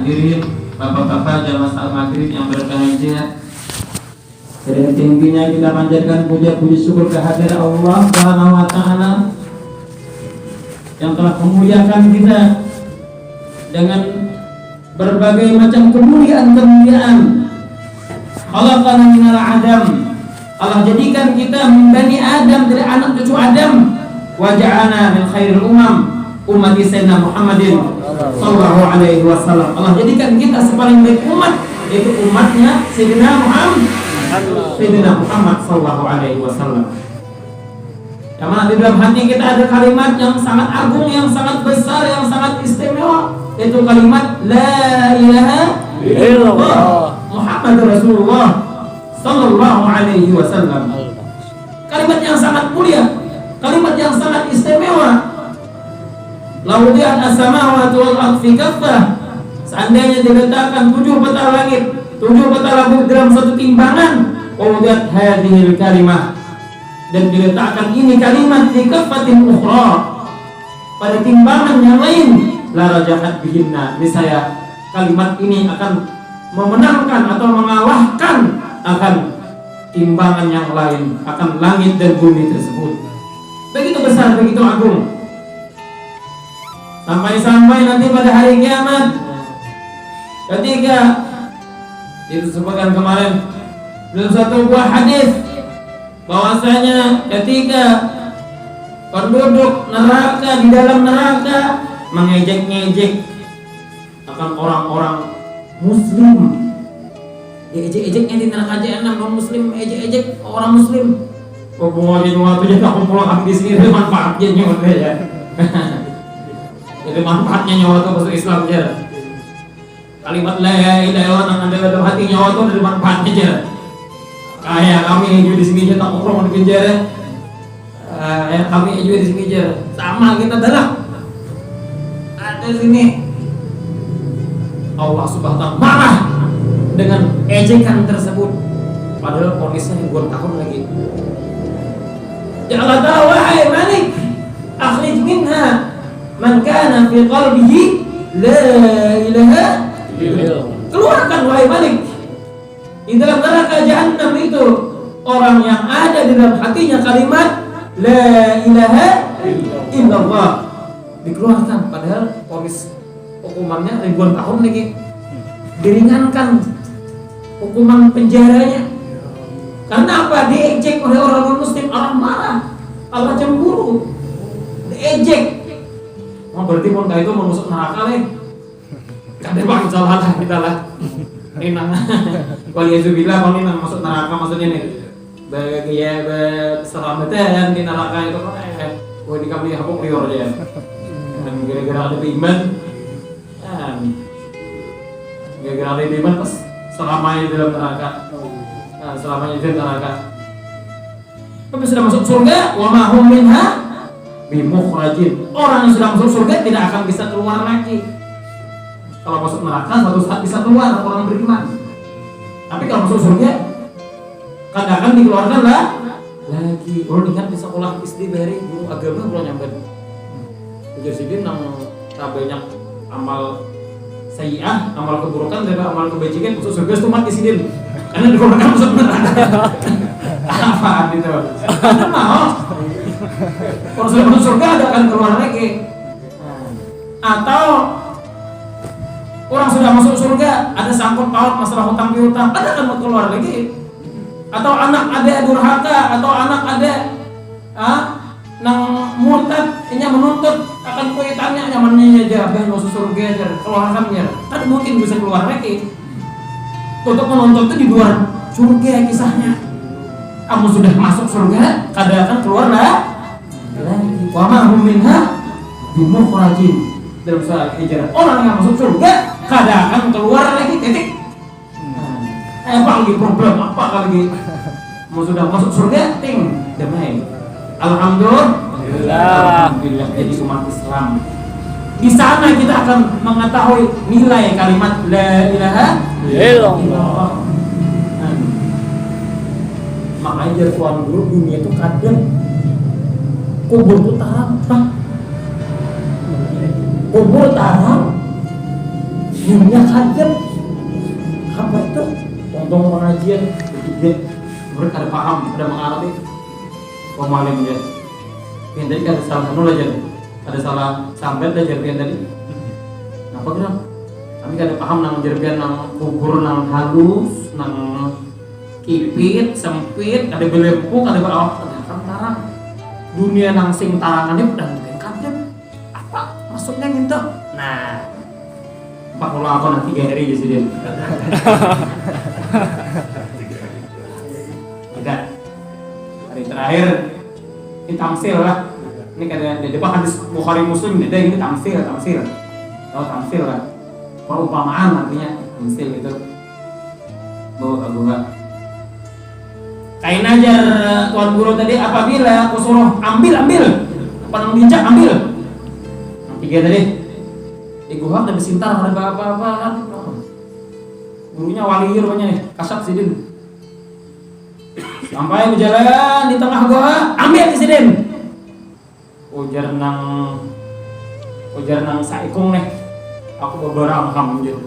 Hadirin bapak-bapak jamaah salat maghrib yang berbahagia, dengan tingginya kita panjatkan puja-puji syukur kehadirat Allah Subhanahu wa taala yang telah memuliakan kita dengan berbagai macam kemuliaan-kemuliaan. Khalaqana minal adam, Allah jadikan kita min bani Adam, dari anak cucu Adam. Wa ja'alna min khairil umat Sayyidina Muhammadin sallallahu alaihi wasallam. Allah jadikan kita sepaling baik umat, yaitu umatnya Sayyidina Muhammad sallallahu alaihi wasallam. Yang mana di dalam hati kita ada kalimat yang sangat agung, yang sangat besar, yang sangat istimewa, yaitu kalimat la ilaha illallah Muhammadur Rasulullah sallallahu alaihi wasallam. Kalimat yang sangat mulia, kalimat yang sangat istimewa. Laudiat as-samawati wal ardh fi kaffah, seandainya diletakkan 7 peta langit, 7 peta langit dalam satu timbangan, laudiat hadhil kalimah, dan diletakkan ini kalimat di kaffatin ukhra, pada timbangan yang lain, la rajahat bihinna, niscaya kalimat ini akan memenangkan atau mengalahkan akan timbangan yang lain, akan langit dan bumi tersebut. Begitu besar, begitu agung. Sampai-sampai nanti pada hari kiamat, ketika disebutkan kemarin dalam satu buah hadis bahwasanya ketika penduduk neraka di dalam neraka mengejek-ngejek akan orang-orang muslim, ejek-ejeknya di neraka jahanam, non muslim ejek-ejek orang muslim. Hubungannya waktu jadi aku pulang di sini manfaatnya nyawa ya. Jadi manfaatnya nyawa itu masuk Islam aja. Kalimat la ilaha illallah yang ada dalam hati nyawa itu dari manfaatnya aja. Kayak kami juga di sini aja tak ngomong di penjara. Kami juga di sini aja. Sama kita dalam. Ada sini. Allah Subhanahu wa taala marah dengan ejekan tersebut. Padahal ponisnya ribuan tahun lagi. Ya Allah tahu, wahai Malik, akhrij minha man kana fi qalbihi la ilaha illallah. Keluarkan wahai Malik di dalam neraka jahanam itu orang yang ada di dalam hatinya kalimat la ilaha illallah. Dikeluarkan, padahal ponis hukumannya ribuan tahun lagi. Diringankan hukuman penjaranya. Karena apa? Diejek oleh orang muslim, orang marah, Allah cemburu, diejek. Oh, berarti pun itu mau masuk neraka nih. Kadang bang salah lah kita lah. Ini nang, kalau Yesubillah kalau ini masuk neraka maksudnya nih, bagian keselamatan di neraka itu kan, di kami hapuk lior aja. Dan gara-gara ada iman, gara-gara ada iman pas selamanya di dalam neraka. Nah, selamanya di neraka. Tapi sudah masuk surga, wa ma hum minha bimukhrajin. Orang yang sudah masuk surga tidak akan bisa keluar lagi. Kalau masuk neraka suatu saat bisa keluar orang beriman. Tapi kalau masuk surga kadang-kadang dikeluarkan lah lagi. Orang ingat di sekolah SD bari guru agama belum nyampe. Ujar sidin nang banyak amal sayyi'ah, amal keburukan dan amal kebajikan masuk surga itu mati sidin. Karena dikeluarkan masuk neraka. Apa itu? Anda mau? Kalau sudah masuk surga ada akan keluar lagi. Atau orang sudah masuk surga ada sangkut paut masalah hutang piutang, ada akan keluar lagi. Atau anak ada durhaka, atau anak ada nang murtad, ini menuntut akan kuitannya nyamannya aja, ben masuk surga aja, keluarkannya. Kan mungkin bisa keluar lagi. Untuk menuntut itu di luar surga kisahnya. Kamu sudah masuk surga, kadang akan keluar lagi. Wa ma hum minha bimukhrajin. Dalam surah Hijrah, orang yang masuk surga kadang akan keluar lagi titik. Apa lagi problem? Apa lagi? Mau sudah masuk surga, ting damai. Alhamdulillah jadi umat Islam. Di sana kita akan mengetahui nilai kalimat la ilaha illallah. Makanya jadi tuan dulu dunia itu kadang kubur itu tampang, kubur tampang, dunia kadang muhadzab. Apa itu? Tong pengajian bertiga. Mereka ada paham, ada mengerti. Pemahaman dia. Yang tadi ada salah satu aja. Ada salah sampai aja yang tadi. Apa kira? Kami ada paham nang jerbian nang kubur nang halus, nang kipit, sempit, ada belempuk, ada bawah, ada tarang. Dunia nang sing tarangannya udah mungkin kadep. Apa maksudnya gitu? Nah, Pak kalau aku nanti 3 hari jadi dia. Tidak. Hari terakhir ini tamsil lah. Ini kadang di depan hadis Bukhari Muslim beda ini tamsil. Tahu tamsil lah. Perumpamaan artinya tamsil itu. Bawa. Kain ajar tuan guru tadi apabila aku suruh ambil apa nang bijak ambil. Yang 3 tadi di gua ada besintar ada apa-apa. Gurunya wali rupanya nih, kasap sidin. Sampai berjalan di tengah gua, ambil sidin. Ujar nang saikung nih. Aku beberapa hamjur.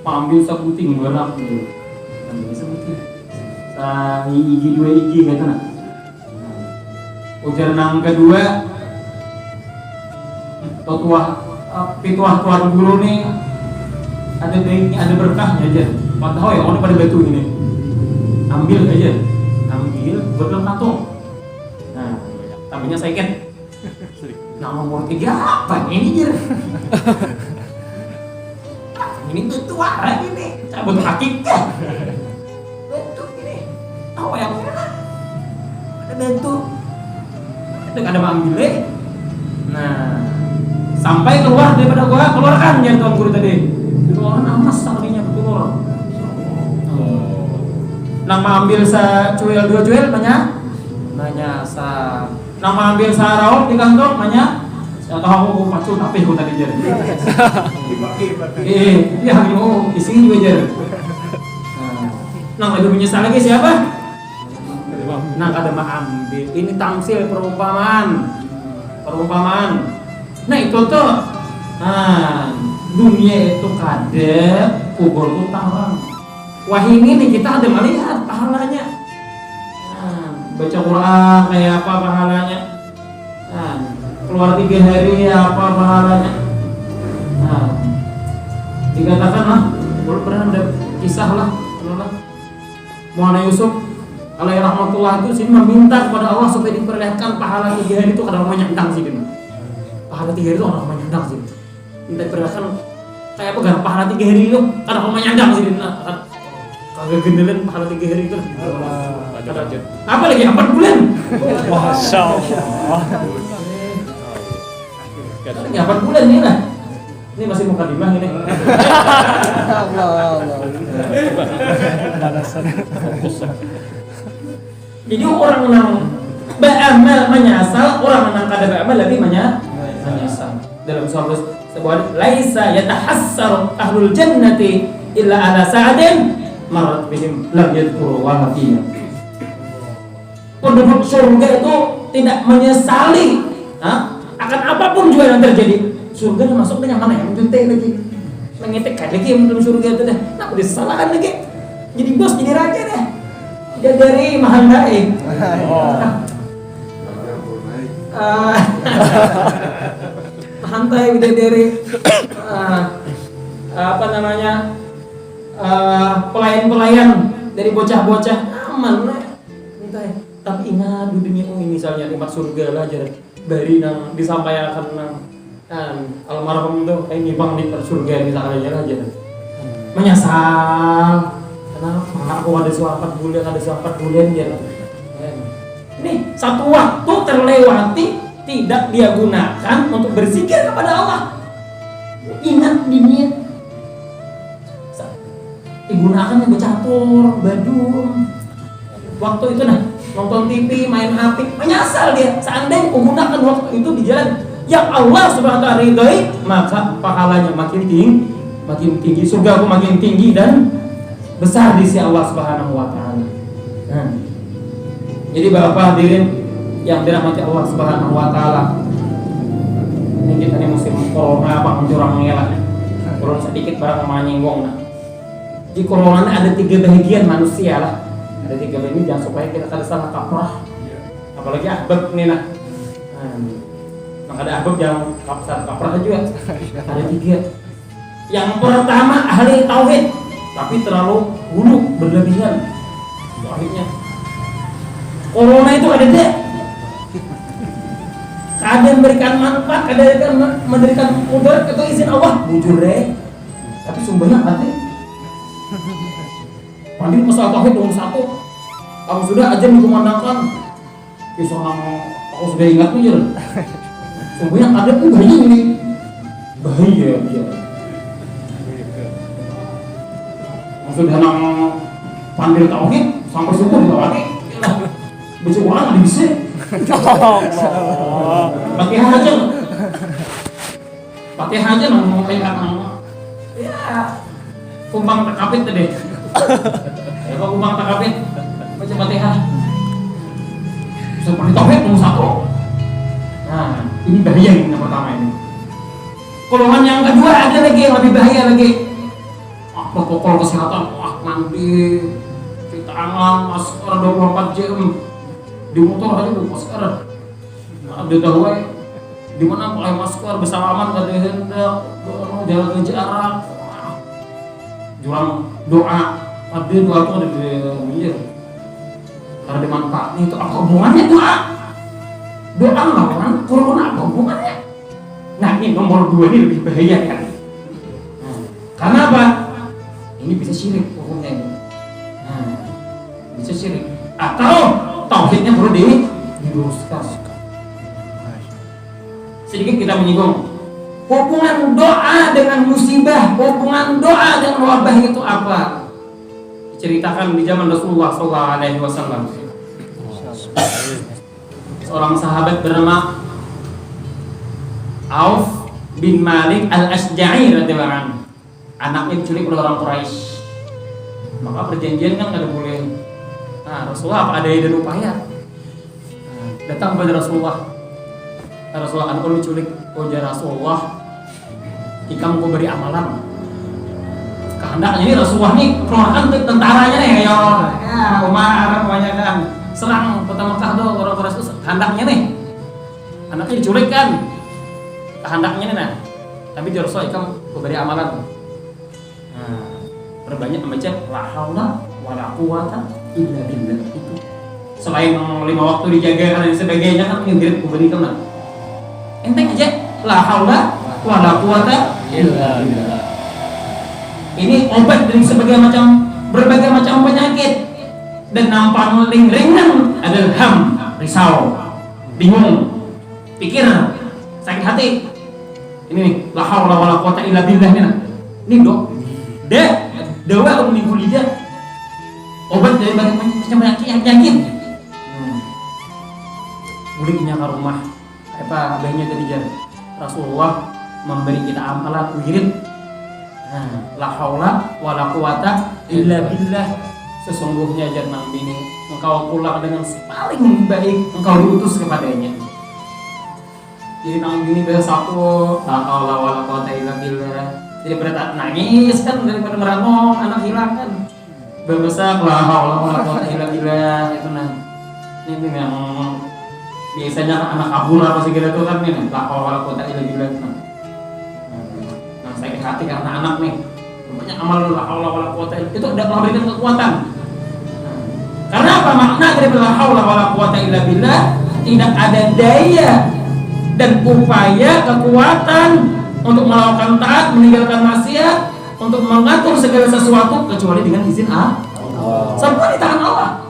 Ambil sabuting berapa gitu. Ambil sabuting. Igi 2 igi gitu nah. Ujar nang kedua pituah tuan guru nih ada baiknya ada berkahnya aja. Padahal ya orang pada batu ini. Ambil buat dalam kantong. Nah, tambahnya saiket. Nah, nomor 3 apa ini jer? Ini batu lagi nih, cabut hakikat. Batu ini, apa yang mana? Ada batu, ada ambil. Nah, sampai keluar daripada gua, keluarkan ya tuan guru tadi. Keluaran amas saklinya keluar. Nama ambil sa cuil 2 cuil nanya sa nama ambil sa raut di kantong nanya atau aku pacul tapi aku tadi jadi. Ya aku isi juga jadi. Nah, lebih menyesal lagi siapa? Nah, kada ambil. Ini tamsil perumpamaan. Nah, itu tuh. Nah, dunia itu kada, kubur itu tarang. Wah ini nih kita ada melihat pahalanya. Nah, baca Quran kayak apa pahalanya. Nah, keluar 3 hari apa pahalanya. Nah, dikatakan lah, pernah ada kisah lah, Muhammad Yusuf alaihi rahmatullah itu sini meminta kepada Allah supaya diperlihatkan pahala 3 hari itu kadang menyandang sih kan. Pahala 3 hari itu orang menyandang sih. Minta diperlihatkan kayak apa kan pahala 3 hari itu kadang menyandang sih kan. Kagak gendelan pahala 3 hari itu. Apa lagi 4 bulan? Masya Allah. Lagi 4 bulan nih lah. Ini masih mukadimah ini. Allah. Jadi orang yang beramal menyasal, orang yang kada beramal lebih menyasal. Dalam sebuah laisa yatahassaru ahlul jannati illa ala sa'adin marat bihim lam yadhkuru wa fiha. Penduduk surga itu tidak menyesali akan apapun juga yang terjadi. Surga masuk dengan mana yang juntai lagi mengetek lagi yang dalam surga itu dah. Nak disalahkan lagi. Jadi bos jadi raja dah. Dia dari mahandai. Mahandai udah dari apa namanya? Pelayan-pelayan dari bocah-bocah aman lah. Tapi ingat di dunia ini misalnya nikmat surga lah jar dari nang disampaikan nang almarhum itu ini bang di surga misalnya aja menyesal kenapa aku ada 4 bulan ya. Ini satu waktu terlewati tidak dia gunakan untuk berzikir kepada Allah. Ingat dunia digunakan yang bercatur, badung. Waktu itu nonton TV, main HP, menyesal dia. Seandainya menggunakan waktu itu di jalan yang Allah Subhanahu wa taala ridhoi, maka pahalanya makin tinggi, surga aku makin tinggi dan besar di sisi Allah Subhanahu wa taala. Nah, jadi Bapak hadirin yang dirahmati Allah Subhanahu wa taala. Ini kita ini musim corona apa curang ngelak. turun sedikit barang menyinggung. Nah, di corona ada 3 bagian manusia lah. Ada 3 bagian, jangan supaya kita kada salah kaprah. Apalagi ahbab nih nah. Nah, ada ahbab yang kaprah juga. Ada 3. Yang pertama ahli tauhid, tapi terlalu hulu berlebihan tauhidnya. Corona itu ada deh. Kadang memberikan manfaat, kadang memberikan mudarat atau izin Allah, bujur deh. Tapi sumbernya mati. Mandi masalah tauhid nomor 1. Kamu sudah aja dikumandangkan. Kisah aku sudah ingat aja. Sumbernya ada pun bahaya ini. Bahaya dia. Sudah nang pandil tauhid sampai subuh di bawah baca Quran ada bisa. Fatihah aja nang pekat nang. Ya, kumbang takapit tadi. Ya kok kumbang takapit baca Fatihah. Seperti tauhid nomor 1. Nah, ini bahaya yang pertama ini. Golongan yang kedua ada lagi yang lebih bahaya lagi. Protokol kesehatan, mandi, cuci tangan, masker 24 jam, di motor aja masker. Ada tahu di mana pakai masker bersalaman kada hendak, jaga jarak, jualan doa, ada doa itu ada di minggir. Karena dimanfaatnya itu apa hubungannya doa? Doa melawan corona apa hubungannya? Nah ini nomor 2 ini lebih bahaya kan? Karena apa? Ini bisa syirik hukumnya ini. Nah, bisa syirik. Atau tauhidnya perlu diluruskan. Sedikit kita menyinggung hubungan doa dengan musibah, hubungan doa dengan wabah itu apa? Diceritakan di zaman Rasulullah SAW. Seorang sahabat bernama Auf bin Malik al-Ashja'i radhiyallahu anhu. Anaknya diculik oleh orang Quraisy. Maka perjanjian kan kada boleh. Nah, Rasulullah apa ada ide dan upaya? Datang kepada Rasulullah. Rasulullah anakku diculik. Oh ya Rasulullah, ikam kau beri amalan. Kehendaknya ini Rasulullah nih keluarkan tentaranya nih, ayo. Ya, Umar kebanyakan serang kota Mekah tuh orang Quraisy kehendaknya nih. Anaknya diculik kan. Kehendaknya nih nah. Tapi Rasulullah ikam kau beri amalan. Berbanyak membaca la haula wala quwata illa billah itu. Selain 5 waktu dijaga dan sebagainya kan ngirit kuberikan lah. Enteng aja la haula wala quwata illa billah. Ini obat dari berbagai macam penyakit. Dan nampak paling ringan adalah ham, risau, bingung, pikir, sakit hati. Ini nih la haula wala quwata illa billah nih. Ini dok. Dawa untuk lidah, obat dari berbagai macam penyakit. Buliknya ke rumah, apa abahnya tadi jar Rasulullah memberi kita amalan wirid. La haula wala quwata illa billah. Sesungguhnya jar nang bini, engkau pulang dengan paling baik engkau diutus kepadanya. Jadi nang bini bersatu, la haula wala quwata illa billah. Jadi pada nangis kan daripada merangong anak hilang kan. Berbesar la haula wala quwata illa billah itu nah. Ini yang biasanya anak kabur apa segala itu kan nih la haula wala quwata illa billah. Nah, sakit hati karena anak nih. Banyak amal la haula wala quwata itu udah memberikan kekuatan. Karena apa makna dari la haula wala quwata illa billah? Tidak ada daya dan upaya kekuatan untuk melakukan taat, meninggalkan maksiat, untuk mengatur segala sesuatu kecuali dengan izin Allah. Semua di tangan Allah.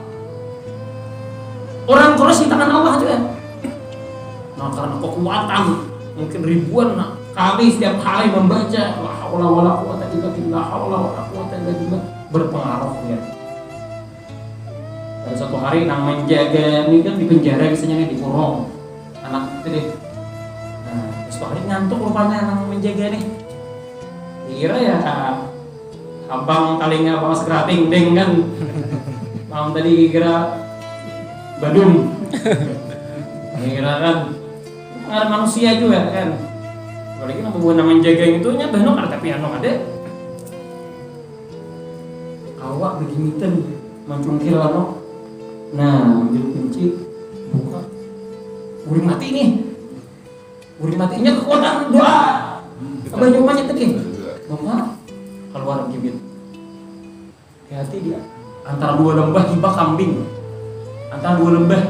Orang Quraisy di tangan Allah juga. Nah, karena kekuatan mungkin ribuan kali setiap kali membaca la haula wala quwata illa billah, la haula wala quwata illa billah berpengaruh ya. Pada suatu hari nang menjaga ini kan di penjara biasanya nih dikurung anak itu deh. Suatu hari ngantuk rupanya nang menjaga nih. Kira ya abang talingnya bawa sekerating deng kan. Malam tadi kira Badung. Kira kan ada manusia juga kan. apalagi namanya jaga itu nya banyak ada tapi anu ada awak begini mencungkil anu nah menjadi kunci buka uring mati nih uring matinya kekuatan doa apa jawabannya tadi bapak keluar bibit hati dia antara dua lembah tiba kambing antara dua lembah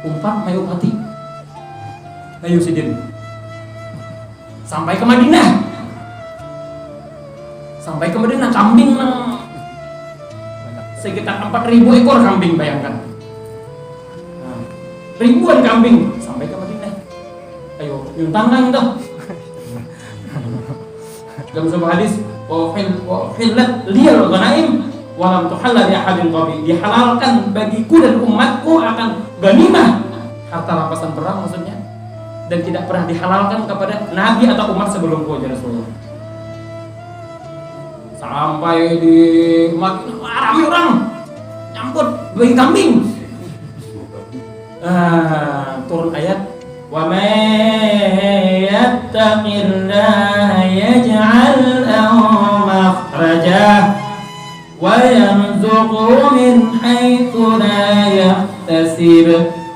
umpat mayu mati ayo sidin sampai ke Madinah kambing sekitar 4.000 ekor kambing bayangkan ribuan kambing sampai ke Madinah ayo yung tangan itu dalam sebuah hadis wa hillat liyal ghanaim wa lam tuhalla li ahadin qabli dihalalkan bagiku dan umatku akan ghanimah harta rampasan perang maksudnya dan tidak pernah dihalalkan kepada nabi atau umat sebelumku ya Rasulullah sampai di Madinah ramai orang nyambut bagi kambing turun ayat wa may yattaqillaha yaj'al lahu makhraja wa yarzuqhu min haitsu la yahtasib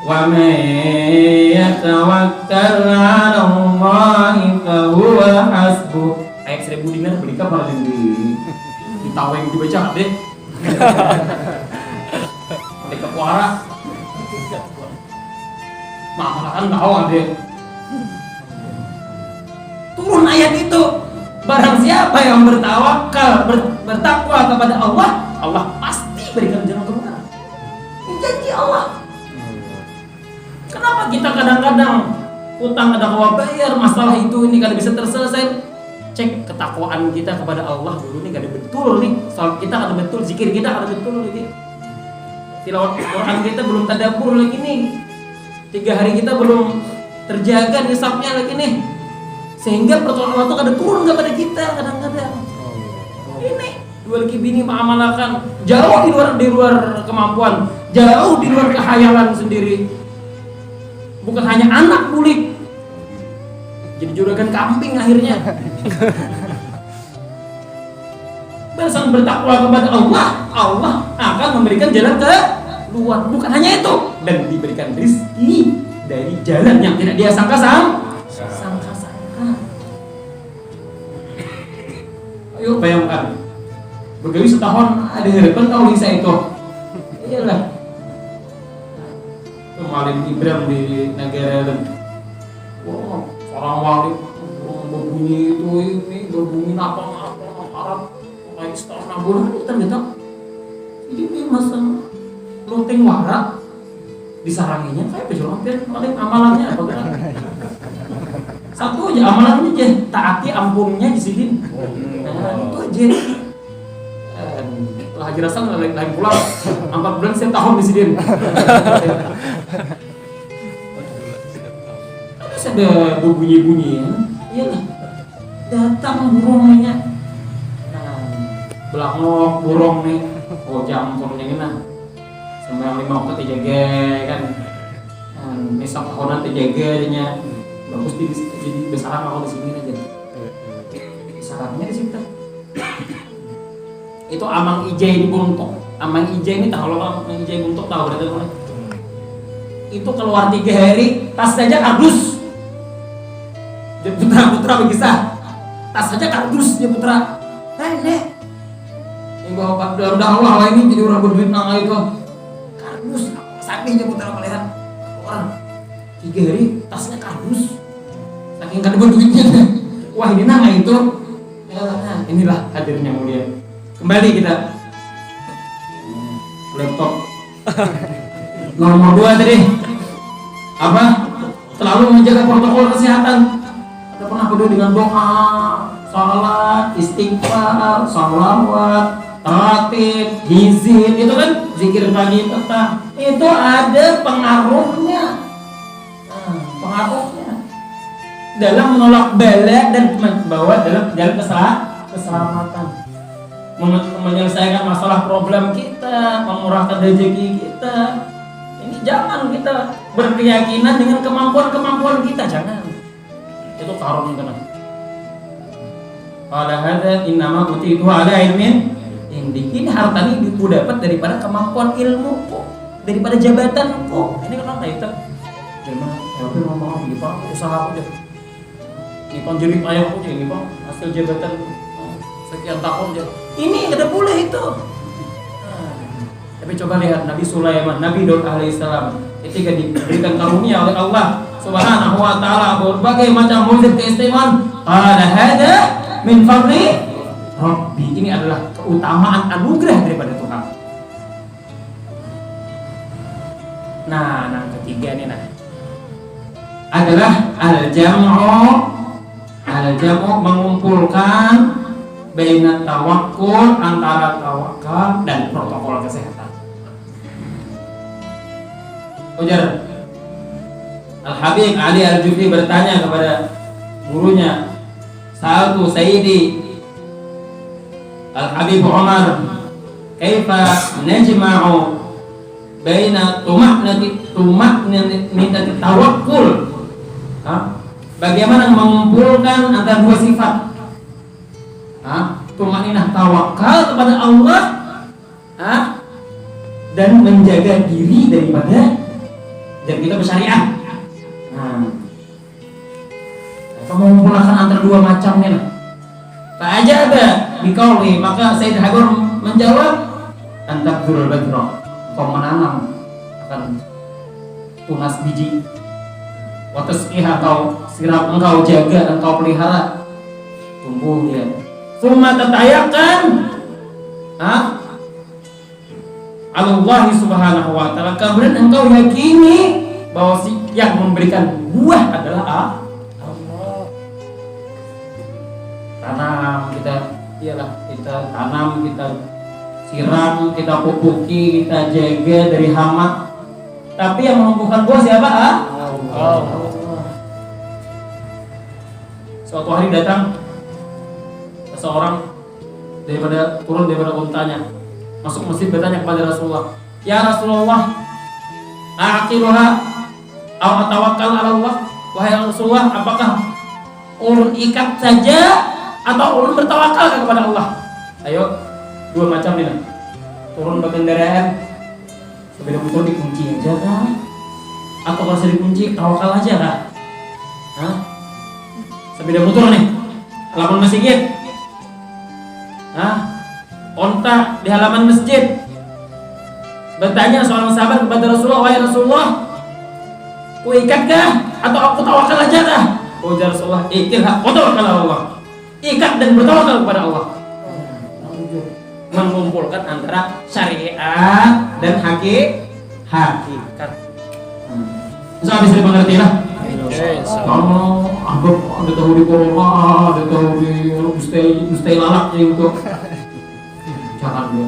wa may yatawakkal 'ala Allahi fa huwa hasbuh ayat 1000 dinar beli kapal di taweng dibaca deh di kepuara malahan tahu deh turun ayat itu barang siapa yang bertawakal bertakwa kepada Allah Allah pasti berikan jalan keluar ini janji Allah kenapa kita kadang-kadang utang ada kawa bayar masalah itu ini kada bisa terselesai cek ketakwaan kita kepada Allah dulu nih kada betul nih soal kita kada betul zikir kita kada betul lagi tilawat Quran kita belum tadabbur lagi nih 3 hari kita belum terjaga nisabnya lagi nih sehingga pertolongan Allah itu kada turun kepada kita kadang-kadang ini dua lagi bini mengamalkan jauh di luar kemampuan jauh di luar kehayalan sendiri bukan hanya anak bulik jadi juragan kambing akhirnya bersama bertakwa kepada Allah Allah akan memberikan jalan ke luar bukan hanya itu dan diberikan rezeki dari jalan yang tidak dia sangka-sangka ayo bayangkan bergawi setahun ada harapan kau bisa itu iyalah kemarin Ibrahim di negara dan wow orang wali berbunyi itu ini berbunyi apa Arab kayak setahun bulan itu ternyata ini masa luteng warak disaranginya saya pecah hampir paling amalannya apa kan satu aja amalannya aja taati ampunnya di sini itu aja lah Haji Rasul lain pulang 4 bulan saya tahun di sini terus ada berbunyi-bunyi ya datang burungnya belakang burung nih campurnya gini sampai 5 waktu terjaga kan misal tahunan terjaga jadinya bagus jadi besar kalau di sini aja syaratnya di situ itu amang ijai di buntok amang ijai ini tahu lo amang ijai buntok tahu berarti lo itu keluar 3 hari tas saja kardus putra berkisah tas saja kardus dia putra nek yang bawa udah Allah ini jadi orang berduit nang itu kardus saking putra melihat orang 3 hari tasnya kardus saking kada berduitnya wah ini nang itu inilah hadirnya mulia kembali kita laptop nomor 2 tadi apa selalu menjaga protokol kesehatan kita pernah peduli dengan doa salat istighfar salawat ratib, hizib, itu kan zikir pagi petang itu ada pengaruhnya dalam menolak bala dan membawa dalam jalan keselamatan menyelesaikan masalah problem kita, memurahkan rezeki kita ini Jangan kita berkeyakinan dengan kemampuan kita, jangan. Itu karun tenan. Pada hadza innama utitu ala ilmin indi. Ini harta ini ku dapat daripada kemampuan ilmuku, daripada jabatanku. Ini kenapa itu? Jangan ngomong di Pak, usaha aja. Ini Pak jadi ayah aja ini Pak, hasil jabatan sekian tahun aja. Ini enggak boleh itu. Tapi coba lihat Nabi Sulaiman, Nabi Daud alaihissalam ketika diberikan karunia oleh Allah Subhanahu wa taala berbagai macam mukjizat keistimewaan. Qala hada min fadli Rabbi. Ini adalah keutamaan anugerah daripada Tuhan. Nah, yang ketiga ini adalah al-jam'u mengumpulkan baina tawakkul, antara tawakal dan protokol kesehatan. Ujar Al-Habib Ali Al-Jufri bertanya kepada gurunya, "Sa'altu Sayyidi Al-Habib Umar, kaifa najma'u baina tuma'nati tawakkul?" Bagaimana mengumpulkan antara dua sifat? Tumaninah tawakal kepada Allah, dan menjaga diri daripada dan kita bersyariah. Mengumpulkan antara dua macamnya. Fa'ajaba biqauli, maka Sayyid Habib menjawab, antabzurul badra, kau menanam akan tunas biji, wa tasqiha, kau siram, engkau jaga, engkau pelihara, tumbuh dia. Tsumma tatayaqqan Allah Subhanahu wa taala, kemudian engkau yakini bahwa yang memberikan buah adalah Allah. Tanam kita, kita tanam, kita siram, kita pupuki, kita jaga dari hama. Tapi yang menumbuhkan buah siapa? Allah. Suatu hari datang seseorang turun daripada untanya, masuk masjid, bertanya kepada Rasulullah, "Ya Rasulullah, aqiluha aw atawakkal 'ala Allah?" Wahai Rasulullah, apakah ulun ikat saja atau ulun bertawakal kepada Allah? Ayo, dua macam ini. Turun berkendaraan, sepeda motor dikunci aja kah? Atau kalau dikunci tawakal aja kah? Sepeda motor nih, halaman masjid. Onta di halaman masjid. Bertanya seorang sahabat kepada Rasulullah, "Wahai Rasulullah, ku ikatkah atau aku tawakal aja kah?" Ujar Rasulullah, "Ikatlah, tawakal Allah." Ikat dan bertawakal kepada Allah. Mengumpulkan antara syariat dan hakikat. Bisa dimengerti lah. Kalau ada tahu di corona, ada tahu di stay lalak itu. Jangan dia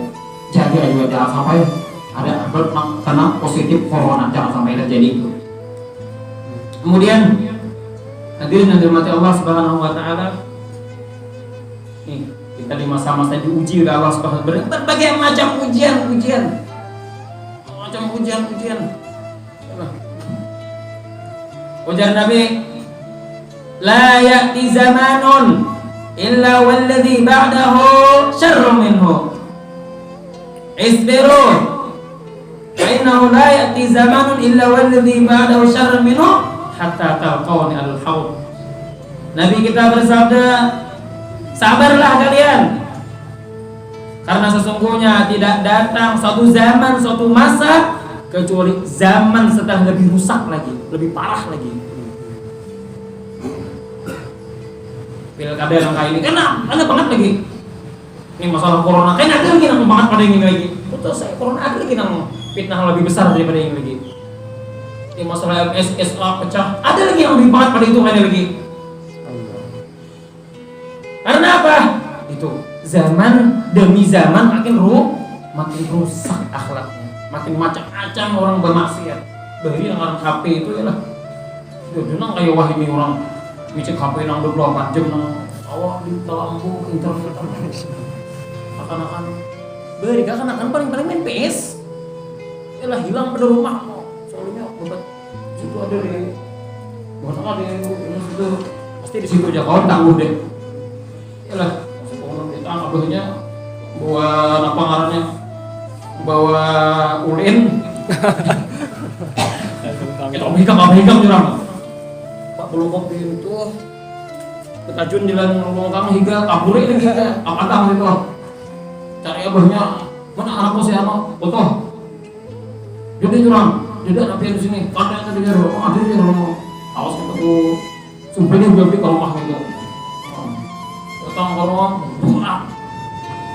jaga juga, jangan sampai ada karena positif corona, jangan sampai terjadi itu. Kemudian hadirin yang dirahmati Allah Subhanahu wa taala, kita di masa-masa diuji oleh Allah Subhanahu wa taala, berbagai macam ujian. Ujar Nabi, la ya'ti zamanun illa walladhi ba'dahu syarrun minhu. Isbiru fa innahu la ya'ti zamanun illa walladhi ba'dahu syarrun minhu hatta talqawni al-haud. Nabi kita bersabda, sabarlah kalian, karena sesungguhnya tidak datang suatu zaman, suatu masa kecuali zaman sedang lebih rusak lagi, lebih parah lagi. Pilkada yang kali ini kena banget lagi. Ini masalah corona, kena ada lagi yang banget pada ini lagi. Betul, saya corona ada lagi yang fitnah lebih besar daripada ini lagi. Ini masalah MSSA pecah, ada lagi yang lebih banget pada itu lagi. Karena apa? Itu zaman demi zaman makin rusak akhlaknya, makin macam-macam orang bermaksiat. Dari yang orang HP itu ya lah, nang kayak wah ini orang ngecek HP nang 24 jam nang awak di lampu internet akan paling paling main PS. Yalah hilang pada rumah. dompet situ ada di mana ada di situ, pasti di situ aja kawan tangguh deh. Yalah, sekolah kita abahnya bawa apa ngarannya, bawa ulin. Kita higang jurang. Pak belokok pintu. Ketajun jalan ngomong higa kabur lagi kita. Apa tang itu? Cari abahnya. Mana anakku si anak? Foto. Jadi jurang. Jadi anak di sini. Kada tadi dia. Oh, ada dia rumah. Awas kita tuh. Sumpah dia udah beli ke rumah gitu. Datang ke rumah. Buang.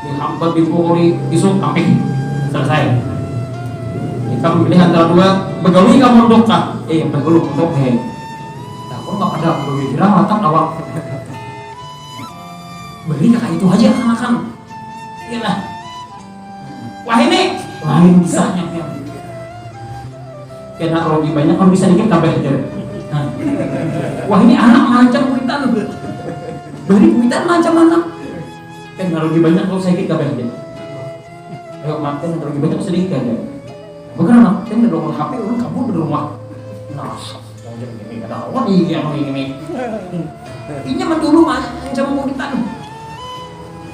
Dihambat dipukuli isuk amping. Selesai. Kamu pilih antara dua, begawi kamu untuk kah? Begawi untuk nah, kok nggak ada begawi kira matang awak. Beli kakak itu aja kan? Iyalah. Wah ini lain bisanya ya. Kena rogi banyak, kalau bisa dikit tambah aja. Nah. Wah ini anak macam kuitan. Beli kuitan macam anak. Kena rogi banyak, kalau sedikit tambah aja. Ayo makan rogi banyak sedikit aja. Bukan anak, kan udah ngomong HP, orang kabur dari rumah. Nah, mau jadi gini, kata orang ini. Ini mah dulu macam kuitan.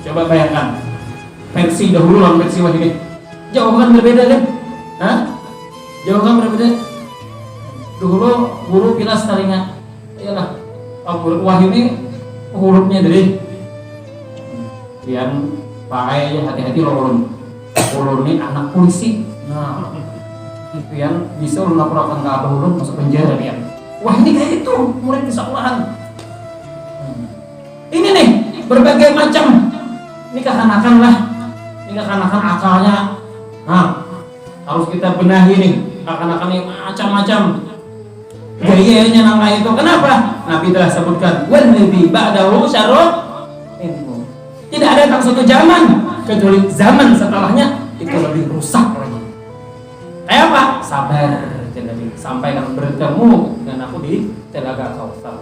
Coba bayangkan, versi dahulu lawan versi ini. Jauh kan berbeda kan? Hah? Jauh kan berbeda. Dulu guru pilas talinya, iyalah, huruf wah ini hurufnya dari. Biar pakai aja hati-hati loh ulun ini anak polisi. Nah, itu yang bisa ulun laporkan ke abah ulun masuk penjara dia. Wah ini kayak itu murid di sekolahan. Ini nih berbagai macam. Ini kekanakan lah. Ini kekanakan akalnya. Nah, harus kita benahi nih kekanakan yang macam-macam. Gayanya nangka itu. Kenapa? Nabi telah sebutkan. Walladzi ba'dahu syarrun. Tidak ada tak suatu zaman kecuali zaman setelahnya itu lebih rusak lagi. Kayak apa? Sabar, sampai kan bertemu dengan aku di Telaga Kautsar.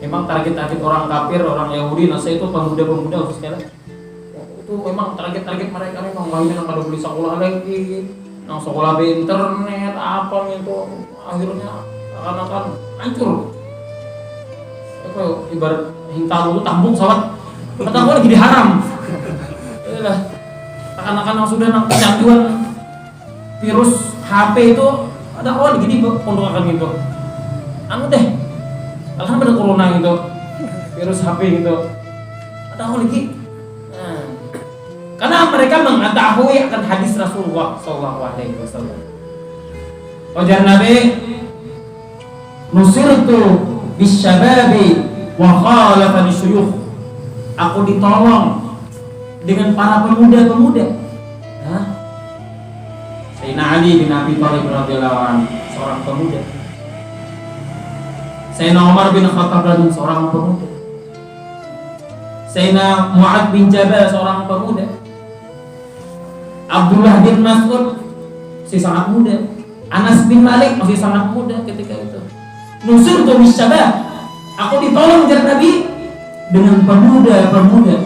Memang target-target orang kafir, orang Yahudi, nasa itu pemuda-pemuda khususnya. Itu memang target-target mereka memang lainnya yang pada beli sekolah lagi, yang sekolah di internet apa itu akhirnya akan hancur. Itu ibarat hintalu itu tampung salat, kata aku lagi diharam. Itulah akan-akan yang sudah kecanduan virus HP itu ada awal gini untuk akan gitu. Anu deh, kan pada corona gitu, virus HP gitu. Ada awal lagi. Nah, karena mereka mengetahui akan hadis Rasulullah SAW. Ujar Nabi, nusirtu bisyababi wa khalafani syuyukh. Aku ditolong dengan para pemuda-pemuda. Hah? Sayyidina Ali bin Abi Thalib radhiyallahu anhu seorang pemuda. Sayyidina Umar bin Khattab seorang pemuda. Sayyidina Mu'adz bin Jabal seorang pemuda. Abdullah bin Mas'ud masih sangat muda. Anas bin Malik masih sangat muda ketika itu. Nusirtu bisyabab. Aku ditolong jar Nabi dengan pemuda-pemuda.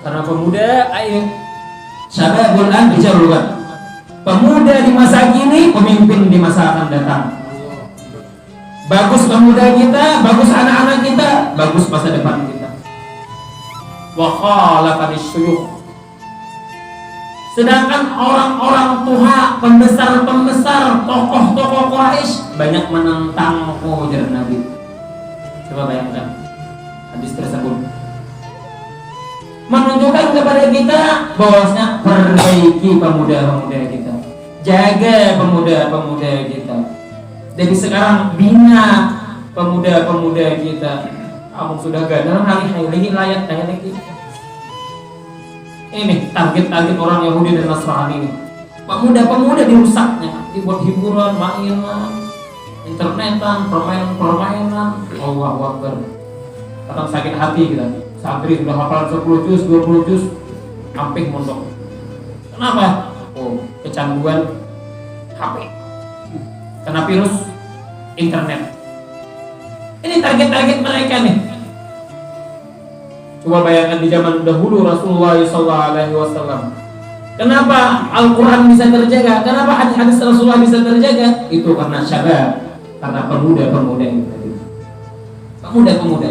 Karena pemuda ayo syababul an bijarullah. Pemuda di masa kini, pemimpin di masa akan datang. Bagus pemuda kita, bagus anak-anak kita, bagus masa depan kita. Wa khalafani syuyukh. Sedangkan orang-orang tua, pembesar-pembesar, tokoh-tokoh Quraisy banyak menentangku jar Nabi. Coba bayangkan hadis tersebut menunjukkan kepada kita bahwasanya perbaiki pemuda-pemuda kita, jaga pemuda-pemuda kita. Jadi sekarang bina pemuda-pemuda kita. Kamu sudah gadang hari-hari layak lagi. Ini target-target orang Yahudi dan Nasrani ini. Pemuda-pemuda dirusaknya, dibuat hiburan, mainan, internetan, permainan. Allahu Akbar. Kadang sakit hati kita. Santri sudah hafal 10 juz, 20 juz, amping mondok. Kenapa? Oh, kecanduan HP. Kena virus internet. Ini target-target mereka nih. Coba bayangkan di zaman dahulu Rasulullah SAW Kenapa Al-Quran bisa terjaga? Kenapa hadis-hadis Rasulullah bisa terjaga? Itu karena syabab, karena pemuda-pemuda itu tadi. Pemuda-pemuda.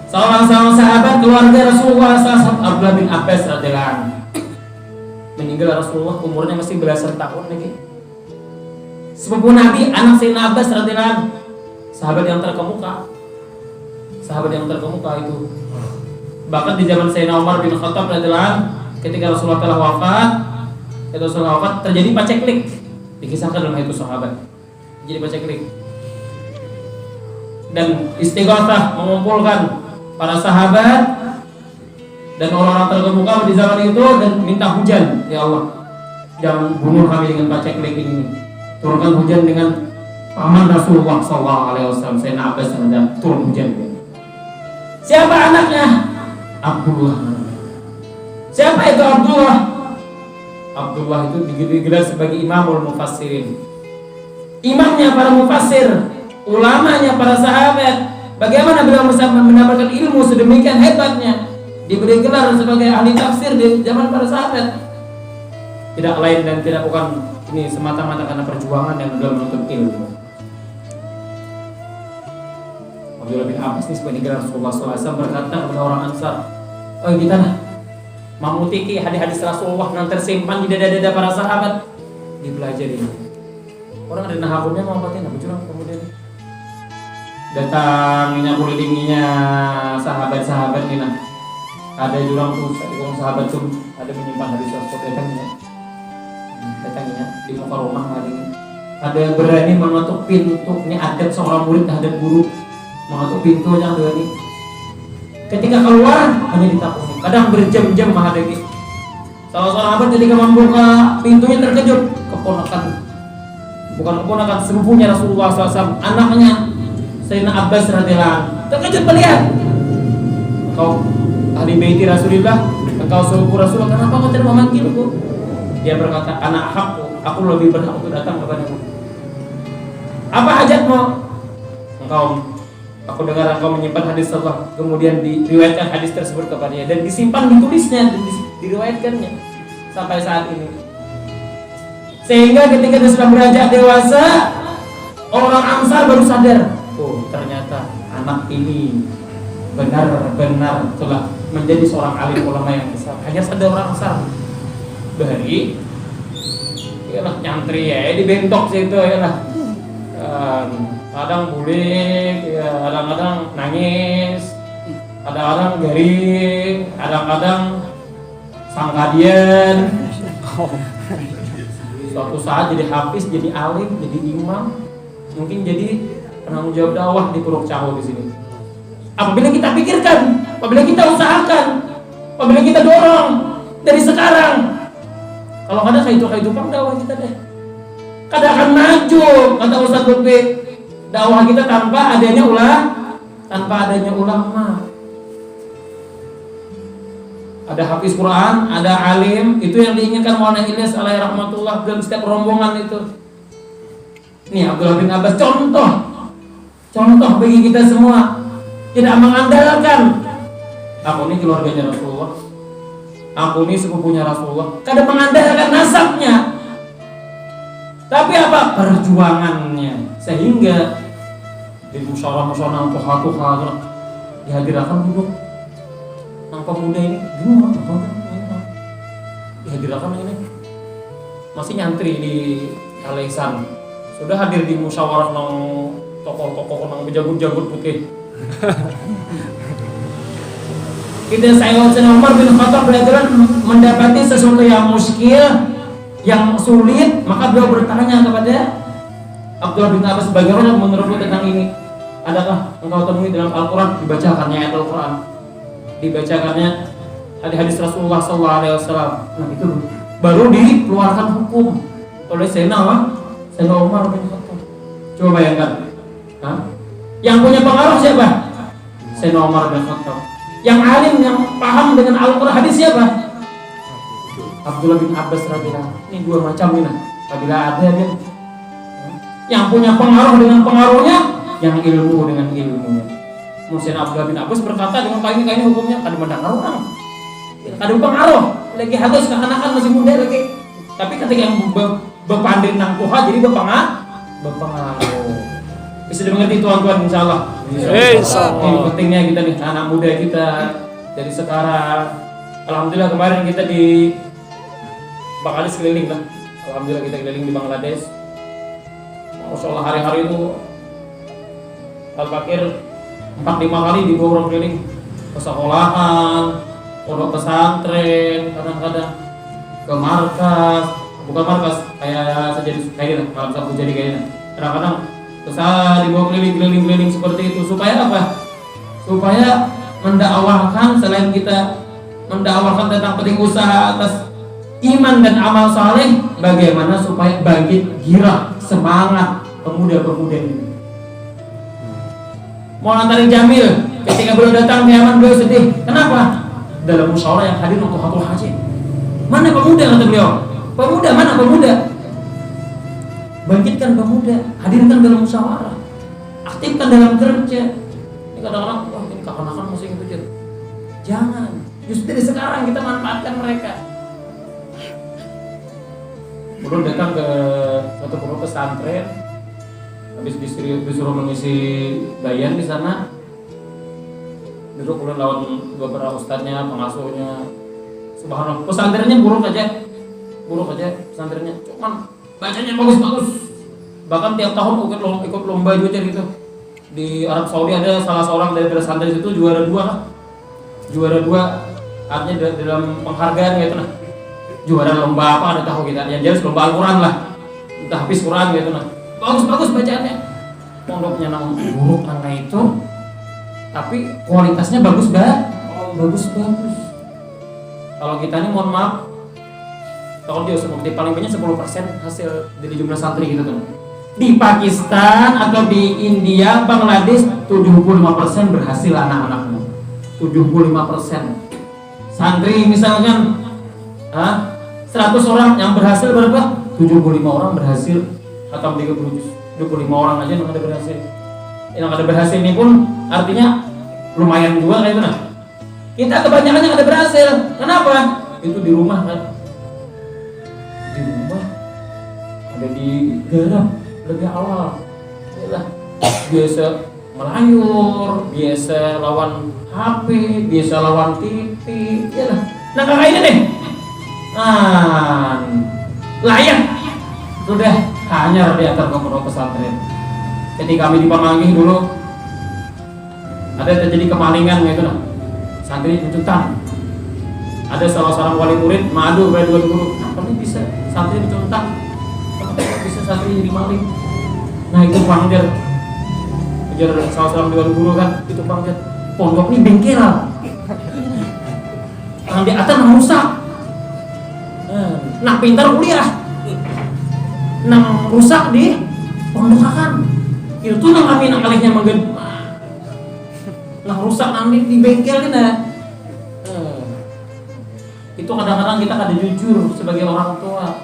Seorang sahabat keluarga Rasulullah SAW, Abdullah bin Abbas radhiyallahu anhu, meninggal Rasulullah umurnya masih belasan tahun lagi. Sepupu Nabi, anak Sayyidina Abbas radhiyallahu anhu, sahabat yang terkemuka. Sahabat yang terkemuka itu. Bahkan di zaman Sayyidina Umar bin Khattab radhiyallahu anhu, ketika Rasulullah telah wafat, terjadi paceklik. Dikisahkan dalam itu sahabat. Jadi paceklik. Dan istighatsah mengumpulkan para sahabat dan orang-orang terkemuka di zaman itu dan minta hujan, ya Allah, jangan bunuh kami dengan paceklik ini. Turunkan hujan dengan paman Rasulullah SAW, Sayyidina Abbas dan turun hujan. Siapa anaknya? Abdullah. Siapa itu Abdullah? Abdullah itu digelar sebagai Imamul Mufassirin, imamnya para mufassir, ulamanya para sahabat. Bagaimana beliau bisa mendapatkan ilmu sedemikian hebatnya, diberi gelar sebagai ahli tafsir di zaman para sahabat? Tidak lain dan tidak bukan ini semata-mata karena perjuangan yang beliau menuntut ilmu. Abdullah bin Abbas ini sebagai gelar Rasulullah SAW berkata kepada orang Ansar, oh kita mamutiki hadis-hadis Rasulullah yang tersimpan di dada-dada para sahabat, dipelajari. Orang ada nahabunya mau batin, apa curang kemudian datang kulitinginya sahabat-sahabat ini nah. Ada jurang tuh, sahabat tuh ada menyimpan hadis Rasulullah datangnya di muka rumah hari ini. Ada yang berani mengetuk pintu, ini adab seorang murid terhadap guru, mengetuk pintunya berani. Ketika keluar hanya ditakuni, kadang berjam-jam menghadapi. Salah seorang sahabat ketika membuka pintunya terkejut, bukan keponakan, sepupunya Rasulullah SAW, anaknya Sayyidina Abbas radhiyallahu anhu, terkejut melihat, engkau ahli baiti Rasulullah, engkau sepupu Rasulullah, kenapa kau tidak memanggilku? Dia berkata, anak hakku, aku lebih berhak untuk datang kepadamu. Apa hajatmu? Aku dengar engkau menyimpan hadis Allah, kemudian diriwayatkan hadis tersebut kepadanya dan disimpan, ditulisnya dan diriwayatkannya sampai saat ini. Sehingga ketika dia sudah beranjak dewasa, orang Ansar baru sadar, oh ternyata anak ini benar-benar telah menjadi seorang alim ulama yang besar. Hanya sadar orang Ansar. Dari iyalah nyantri ya, dibentok situ iyalah. Kadang bulik, ya, kadang-kadang nangis, kadang-kadang garing, kadang-kadang sangkadian. Suatu saat jadi hafiz, jadi alim, jadi imam, mungkin jadi penanggung jawab dakwah di Puruk Caho di sini. Apabila kita pikirkan, apabila kita usahakan, apabila kita dorong dari sekarang, kalau ada kayak itu kan dakwah kita deh. Kadang akan maju, kata Ustaz Lutfi, dakwah kita tanpa adanya ulama. Ada hafiz Quran, ada alim, itu yang diinginkan Maulana Ilyas alaihi rahmatullah dalam setiap rombongan itu. Nih Abdullah bin Abbas contoh bagi kita semua. Tidak mengandalkan aku ini keluarganya Rasulullah, aku ini sepupunya Rasulullah, kadang mengandalkan nasabnya, tapi apa? Perjuangannya. Sehingga di musyawarah tuha dihadirkan duduk yang pemuda ini bingung dihadirkan ini masih nyantri di Alaisan, sudah hadir di musyawarah nang tokoh-tokoh nang bejagut-jagut putih. Kita Sayyidina Umar bin Khattab belajar mendapati sesuatu yang muskil, yang sulit, maka beliau bertanya kepada Abdullah bin Abbas, bagaimana menurutmu tentang ini? Adakah engkau temui dalam Al-Quran? Dibacakannya ayat Al-Quran, dibacakannya hadis Rasulullah SAW. Nah itu baru dikeluarkan hukum oleh Sayyidina Umar bin Khattab. Coba bayangkan, yang punya pengaruh siapa? Sayyidina Umar bin Khattab. Yang alim, yang paham dengan Al-Quran hadis siapa? Abdullah bin Abbas radhiyallahu anhu. Ini dua macam ini. Apabila ada dia yang punya pengaruh dengan pengaruhnya, yang ilmu dengan ilmunya. Sayyidina Abdullah bin Abbas berkata dengan kain hukumnya, kan mendengar orang. ada pengaruh lagi halus kekanakan masih muda lagi. Tapi ketika yang berpandir nang Tuhan jadi berpengaruh. Bisa dimengerti tuan-tuan insyaallah. Insyaallah. Ini pentingnya kita nih anak muda kita dari sekarang. Alhamdulillah kemarin kita di Bangladesh keliling lah. Alhamdulillah kita keliling di Bangladesh. Masya Allah hari-hari itu Al-Bakir 4-5 kali didorong keliling ke sekolahan, pondok pesantren, kadang-kadang ke markas, bukan markas kayak sejadi kayak ini, malam Sabtu jadi kayak ini. Kadang-kadang besar dibawa keliling seperti itu supaya apa? Supaya mendakwahkan selain kita mendakwahkan tentang penting usaha atas iman dan amal saleh, bagaimana supaya bangkit girah semangat pemuda-pemuda ini. Maulana Jamil ketika beliau datang di Yaman beliau sedih. Kenapa? Dalam musyawarah yang hadir untuk satu haji. Mana pemuda kata beliau? Pemuda mana pemuda? Bangkitkan pemuda, hadirkan dalam musyawarah, aktifkan dalam kerja. Ini kadang-kadang, wah ini kapan-kapan masih gitu. Jangan. Justru dari sekarang kita manfaatkan mereka. Belum datang ke suatu pondok pesantren, habis disuruh mengisi bayan di sana. Duduk kemudian lawan beberapa ustadznya, pengasuhnya. Subhanallah, pesantrennya buruk aja pesantrennya. Cuman bacanya bagus-bagus. Bahkan tiap tahun ikut lomba juga gitu. Di Arab Saudi ada salah seorang dari pesantren itu juara 2 kan? Juara 2 artinya dalam penghargaan gitu nah. Juara lomba apa ada tahu kita. Yang jelas lomba Al-Qur'an lah. Entah habis Quran gitu nah. Bagus-bagus bacaannya. Pondoknya nang buruk nangka itu. Tapi kualitasnya bagus bagus. Kalau kita ini mohon maaf, kalau dia seperti paling banyak 10% hasil dari jumlah santri gitu kan. Di Pakistan atau di India, Bangladesh 75% berhasil anak-anaknya. 75%. Santri misalkan 100 orang yang berhasil berapa? 75 orang berhasil atau 75 orang aja yang ada berhasil. Yang ada berhasil ini pun artinya lumayan juga kayak itu nah. Kita kebanyakan yang ada berhasil. Kenapa? Itu di rumah kan. Di rumah ada digarap lebih awal. Yalah, biasa melayur, biasa lawan HP, biasa lawan TV, yalah. Nah kakak ini nih, layak sudah hanya di atas pondok pesantren. Ketika kami di Pamanggi dulu ada terjadi kemalingan gitu nah. Santri tuntutan. Ada salah seorang wali murid madu kepada dua guru. Kenapa nih bisa santri dicontak? Kenapa bisa santri jadi maling? Nah itu panggil. Kejar salah seorang dua guru kan, itu panggil. Pondok ini bengkel. Yang di atas rusak. Nah pintar kuliah. Nah rusak di pondokan. Itu nang kami nang kalihnya mengged. Nah rusak nanti di bengkel ini. Itu kadang-kadang kita kada jujur sebagai orang tua.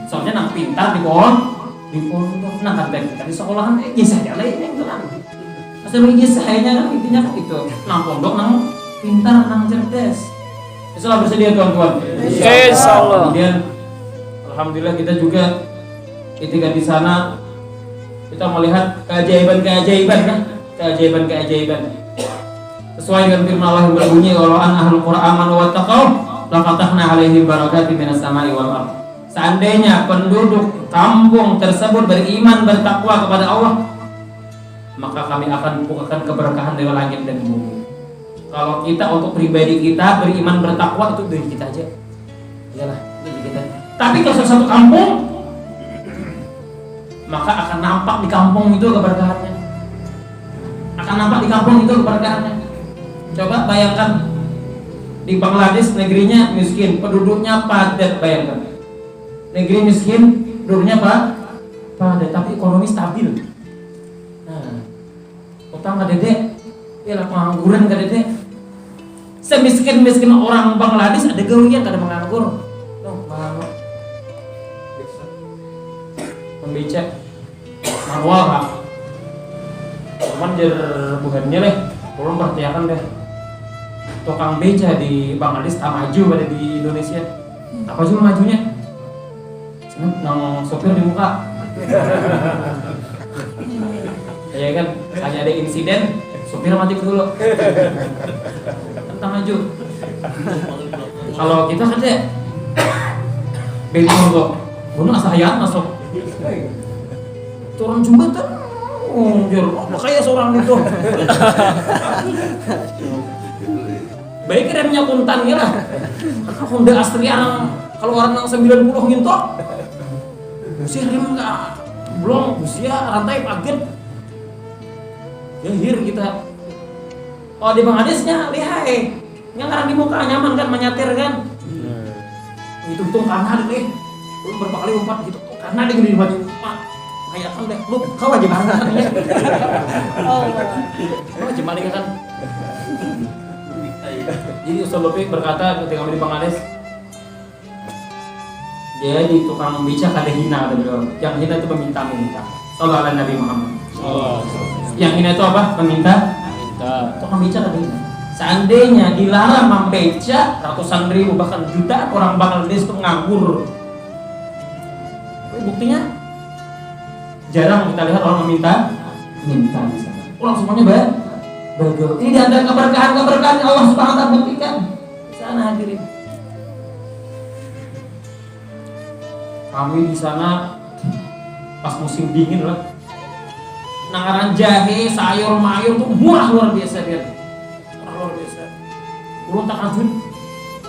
Soalnya nang pintar di pondok, nang kada kita di sekolahan ijazahnya lah ini kan. Asal ijazahnya kan intinya kan itu. Nang pondok nang pintar nang cerdas. Insyaallah bersedia tuan-tuan. Insyaallah. Kemudian alhamdulillah kita juga ketika di sana kita melihat keajaiban-keajaiban kan. Keajaiban sesuai dengan firman Allah yang berbunyi kalau an ahlul qur'an amanu wattaqau la fatahna alaihim barakatin minas samai wal ardh. Seandainya penduduk kampung tersebut beriman bertakwa kepada Allah, maka kami akan bukakan keberkahan dari langit dan bumi. Kalau kita untuk pribadi kita beriman bertakwa itu dari kita aja. Iyalah, dari kita. Tapi kalau satu kampung maka akan nampak di kampung itu keberkahannya. Akan nampak di kampung itu keberkahannya. Coba bayangkan di Bangladesh negerinya miskin, penduduknya padat, bayangkan. Negeri miskin, penduduknya padat, tapi ekonomi stabil. Nah, utang kadede, ya pengangguran kadede. Semiskin-miskin orang Bangladesh ada gawian kada menganggur. Tuh, banget. Membaca manual Pak. Cuman jar bukannya leh, tolong perhatikan deh. tukang beca di Bangladesh tak maju pada di Indonesia. Apa cuma majunya? Nang sopir di muka. Ya kan, hanya ada insiden, sopir mati dulu. Tentang maju. Kalau kita kan deh, bentor kok, gunung asahayat masuk. Turun jembatan, kayak seorang itu. Baik remnya kuntannya lah. Honda Astria kalau orang 90 gitu. Usia rem enggak belum, usia rantai paget. Yahir kita. Oh di Bangladeshnya lihai. Yang karang di muka nyaman kan menyatir kan. Itu untung karena deh. Belum berapa kali umpat gitu. Karena dia gini di baju. Kayak kan deh. Lu kau aja banget kan. Oh aja maling kan. Jadi Ustaz Lutfi berkata ketika di Bangladesh, dia di tukang beca kada hina kata beliau. Yang hina itu meminta-minta. Sallallahu alaihi Nabi Muhammad. Yang hina itu apa? Meminta. Tukang beca kada hina. Seandainya dilarang membeca, ratusan ribu bahkan jutaan orang Bangladesh itu nganggur. Buktinya jarang kita lihat orang minta di sana. Orang semuanya baik. Ini di antara keberkahan yang Allah Subhanahu wa taala buktikan. Di sana hadirin. Kami di sana pas musim dingin lah. Nangaran jahe, sayur mayur tuh murah luar biasa dia. Murah luar biasa. Urun tak ajun.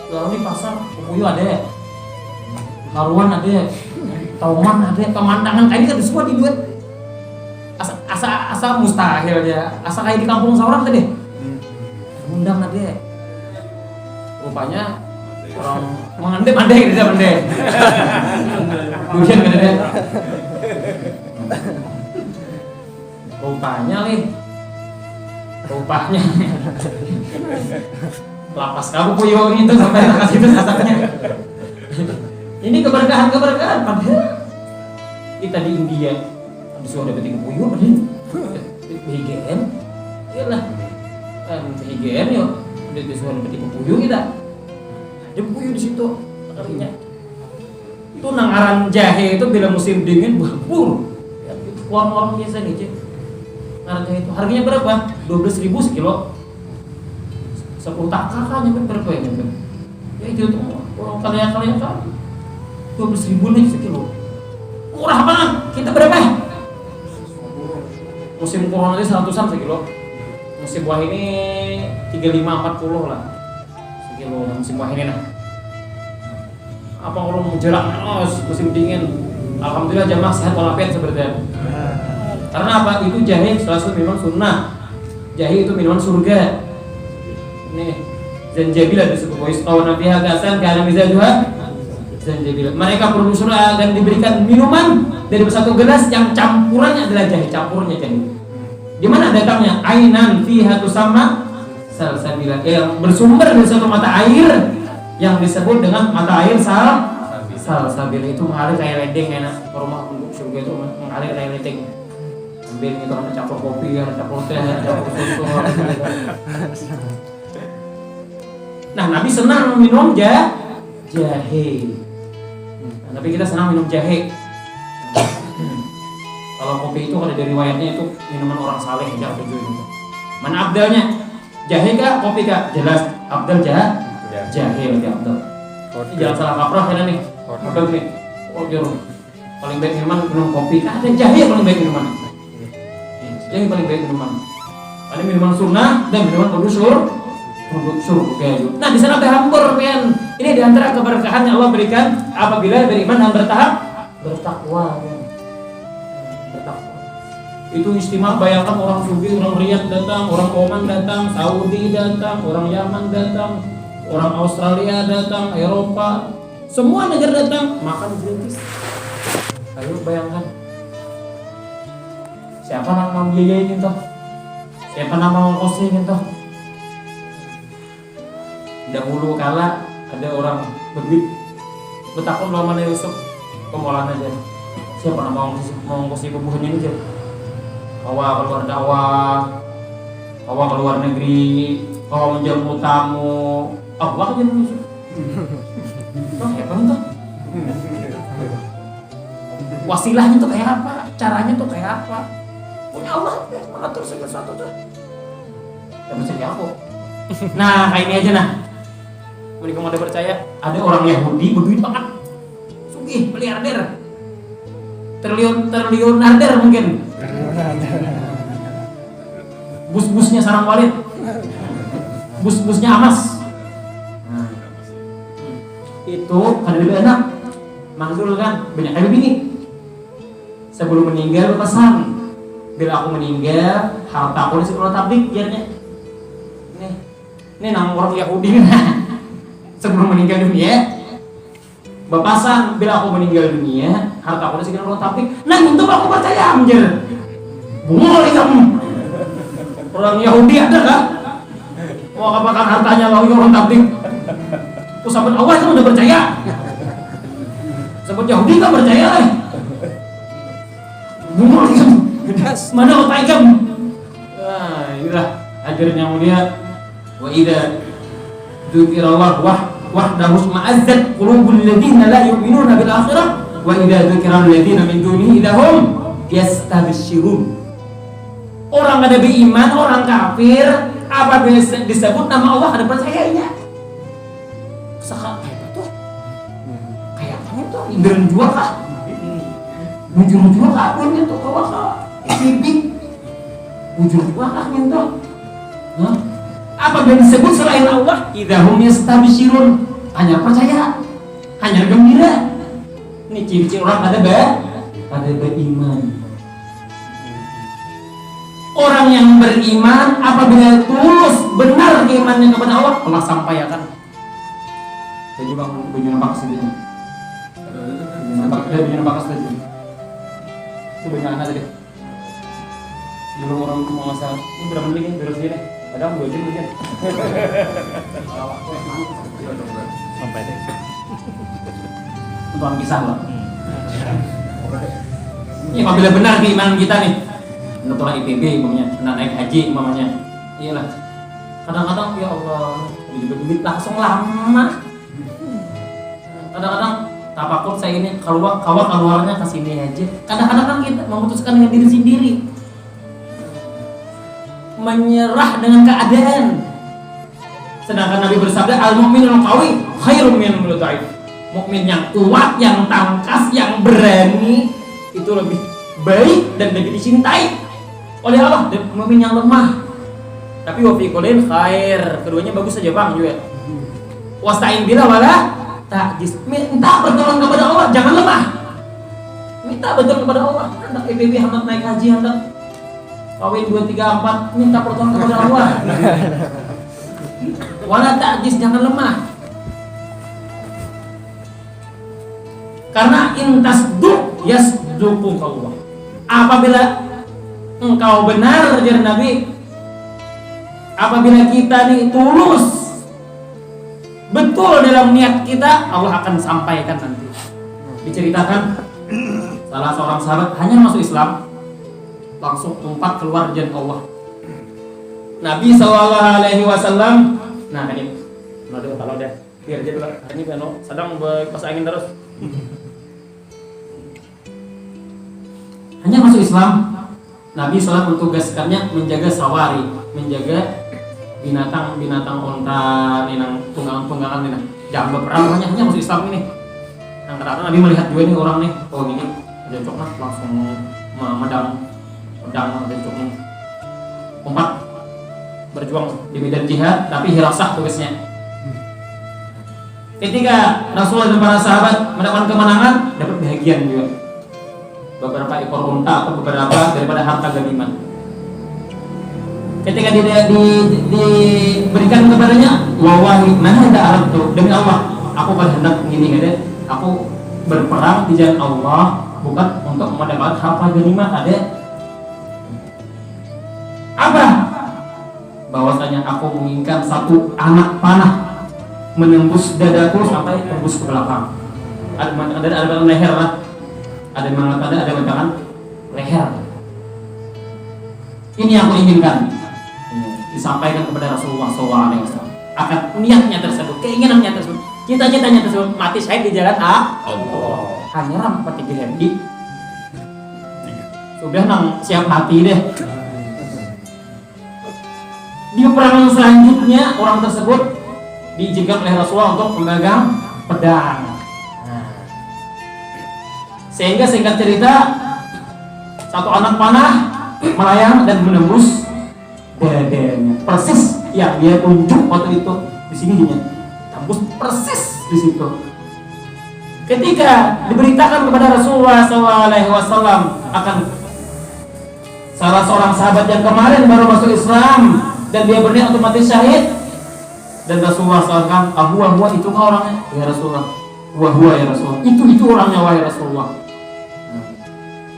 Kalau di pasar puyuh ada. Haruan ada. Tauman ada. Pemandangan kayak ini kan semua dibuat. Asa mustahil ya. Asa kayak di kampung seorang tadi. Undang ada. Rupanya orang mandai dia mandai. Hujan kan ada. Rupanya lapas kamu puyuh itu sampai kasih itu asapnya. Ini keberkahan padahal kita di India disuruh dapat ikan puyuh padahal HGN iyalah HGN yuk disuruh dapat ikan puyuh kita ada puyuh di situ karinya itu nangaran jahe itu bila musim dingin berbur warna biasa nih nangaran jahe itu harganya berapa? 12.000 sekilo 10 taka kan nyampe berapa ya nyampe ya itu tuh orang kalian kan 12.000 nih sekilo murah banget kita berapa? Musim corona ini 100-an sekilo musim buah ini 35-40 lah sekilo musim buah ini nah apa kalau mau jelang musim dingin alhamdulillah jamaah sehat walafiat seperti itu karena apa? Itu jahe salah satu minuman sunnah jahe itu minuman surga nih zanjabil disebut wa isqawna fiha ka'san kana mizajuha zanjabil mereka produser akan diberikan minuman dari satu gelas yang campurannya adalah jahe campurnya jahe di mana datangnya ainan fiha tusamma salsabila yang bersumber dari satu mata air yang disebut dengan mata air salsabila itu mengalir kayak ledeng enak rumah untuk surga itu mengalir kayak ledeng ambil itu ada campur kopi ada campur teh ada campur susu. Nah Nabi senang minum jahe. Nabi kita senang minum jahe. Kalau kopi itu ada dari riwayatnya itu minuman orang saleh yang tujuh itu. Mana abdalnya? Jahe kah? Kopi kah? Jelas abdal jahe lebih abdal. Jangan salah kaprah kan nih. Abdal nih. Oh jauh. Paling baik minuman minum kopi kah? Ada jahe yang paling baik minuman. Jahe paling baik minuman. Ada minuman sunnah dan minuman produk surga. Nah di sana berhampur men. Ini di antara keberkahan yang Allah berikan apabila beriman dan bertakwa. Itu istimewa. Bayangkan orang Sugi, orang Riyadh datang, orang Oman datang, Saudi datang, orang Yaman datang, orang Australia datang, Eropa, semua negara datang makan gratis. Ayo bayangkan. Siapa yang mau biayain itu? Siapa yang mau ongkosin itu? Dahulu kala ada orang berbit betakun lama Yusuf kemolan aja. Siapa yang mau ongkosin kebuhan ini aja? Bawa keluar dakwah, bawa keluar negeri, Kalau menjamu tamu, Allah aja manusia. Tuh hebat tuh. Wasilahnya tuh kayak apa? Caranya tuh kayak apa? Punya Allah mengatur segala sesuatu tuh. Gak percaya aku. Nah kayak ini aja nah. Mereka mau percaya ada orang Yahudi berduit banget, sugih, miliarder, triliunader mungkin. Bus-busnya sarang Walid, bus-busnya Amas. Nah, itu ada lebih enak, manggil kan banyak kali bini. Sebelum meninggal pesan, bila aku meninggal harta aku di sekolah tablik biarnya. Ini nama orang Yahudi sebelum meninggal dunia bapasan bila aku meninggal dunia harta aku di sekolah tablik. Nah itu aku percaya anjir. Boleh kamu orang Yahudi ada kan? Mau apakan hartanya lalu orang tablik? Sahabat Allah itu udah percaya. Sahabat Yahudi kan percaya lah. Boleh kamu. Mana otak kamu? Nah inilah ajaran yang mulia. Wa idza dzukirallahu wahdahu ma'azzat qulubul ladzina la yu'minuna bil akhirah wa idza dzukiral ladzina min dunihi idahum yastabshirun. Orang ada beriman, orang kafir, apabila disebut nama Allah ada percayanya. Saka kayak itu. Kayak apa itu? Indra jual kah? Bujur jual kah? Punya tuh kawa kah? Bibik. Bujur jual kah itu? Hah? Apabila disebut selain Allah, idahum yastabshirun, hanya percaya, hanya gembira. Ini ciri-ciri orang ada beriman. Orang yang beriman apabila tulus benar keimanannya kepada Allah, Allah sampaikan. Jadi bang, baju nampak sini. Baju nampak sini. Itu banyak anak tadi. Belum orang mau masalah. Ini berapa menit ini? Berapa sini? Kadang 2 jam mungkin. Sampai deh. Untuk kisah loh. Ini apabila benar keimanan kita nih, menurut IPB umpamanya, naik haji umpamanya, iyalah. Kadang-kadang ya Allah, duit langsung lama. Kadang-kadang tapakur saya ini keluarnya ke sini aja. Kadang-kadang kan kita memutuskan dengan diri sendiri. Menyerah dengan keadaan. Sedangkan Nabi bersabda, al-mu'minul qawi khairum minal dhaif. Mukmin yang kuat, yang tangkas, yang berani itu lebih baik dan lebih dicintai oleh Allah daripada mukmin yang lemah. Tapi wa fi kullin khair. Keduanya bagus saja Bang juga. Wasta'in billah wala ta'jiz. Minta pertolongan kepada Allah, jangan lemah. Minta pertolongan kepada Allah. Hendak IPB, hendak naik haji, hendak kawin 2, 3, 4, minta pertolongan kepada Allah. Wala ta'jiz, jangan lemah. Karena intasduq yasduquk Allah. Apabila engkau benar ajaran Nabi, apabila kita nih tulus betul dalam niat kita, Allah akan sampaikan nanti. Diceritakan salah seorang sahabat hanya masuk Islam langsung lompat keluar jalan Allah. Nabi SAW, nah ini, kalau deh, biar dia dulu. Ini kan sedang pas angin terus. Hanya masuk Islam, Nabi SAW mentugaskannya menjaga sawari, menjaga binatang-binatang onta, ninang tunggangan-tunggangan ninang. Jangan berperang, hanya masuk Islam ini. Yang kadang-kadang Nabi melihat juga nih orang nih, oh ini ada coklat langsung medang coklat. Umpat berjuang di medan jihad, tapi hirasah tugasnya. Ketika Rasulullah dan para sahabat mendapatkan kemenangan, dapat bahagian juga. Beberapa ekor unta atau beberapa daripada harta ganiman. Ketika diberikan kepadanya, wallahi mana ada Arab tuh, demi Allah, aku berhendak begini ada, aku berperang di jalan Allah bukan untuk mendapatkan harta ganiman ada. Apa? Bahwasanya aku menginginkan satu anak panah menembus dadaku sampai tembus ke belakang. Ada leher lah. Ada yang mengatakan ada bagian leher. Ini yang aku inginkan. disampaikan kepada Rasulullah SAW. Akan niatnya tersebut, keinginannya tersebut, cita-citanya tersebut, mati syahid di jalan Allah. Hanya ram seperti Gehendi. Sudah nang siap mati deh. Di peperangan selanjutnya orang tersebut diizinkan oleh Rasulullah untuk memegang pedang. Sehingga singkat cerita, satu anak panah melayang dan menembus dadanya. Persis yang dia tunjuk waktu itu di sini dia tembus persis di situ. Ketika diberitakan kepada Rasulullah SAW akan salah seorang sahabat yang kemarin baru masuk Islam dan dia berniat untuk mati syahid, dan Rasulullah SAW, huwa itu orangnya ya Rasulullah, huwa ya Rasulullah, itu orangnya wahai Rasulullah.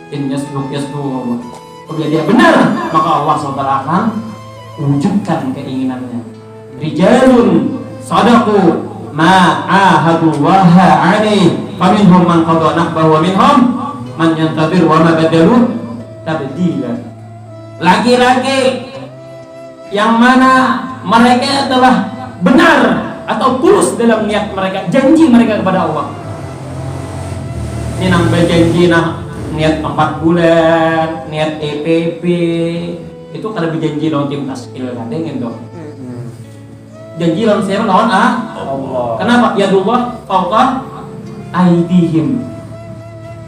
In yasduq apabila dia benar, maka Allah SWT akan wujudkan keinginannya. Rijalun sadaqu ma ahadullaha alaih faminhum man qada nahbahu wa minhum man yantadir wa ma badalu tabdila. Laki-laki yang mana mereka telah benar atau tulus dalam niat mereka, janji mereka kepada Allah. Ini nang berjanji nah niat 4 bulan, niat EPP itu kalau berjanji lawan tim taskil kadang tuh. Janji lawan siapa? Lawan Allah. Kenapa? Yadullah fawqa aydihim.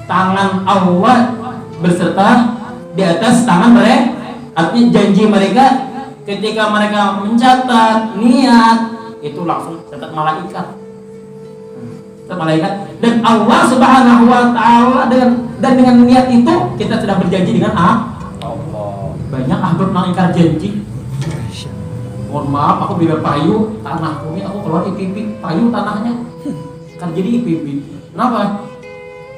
Tangan Allah berserta di atas tangan mereka. Artinya janji mereka ketika mereka mencatat niat itu langsung catat malaikat. Malaikat dan Allah Subhanahu wa taala dengan niat itu kita sudah berjanji dengan Allah. Banyak ahbab nang ingkar janji. Mohon maaf, aku beli payu tanahku ini aku keluar IPP, payu tanahnya kan jadi IPP. Kenapa?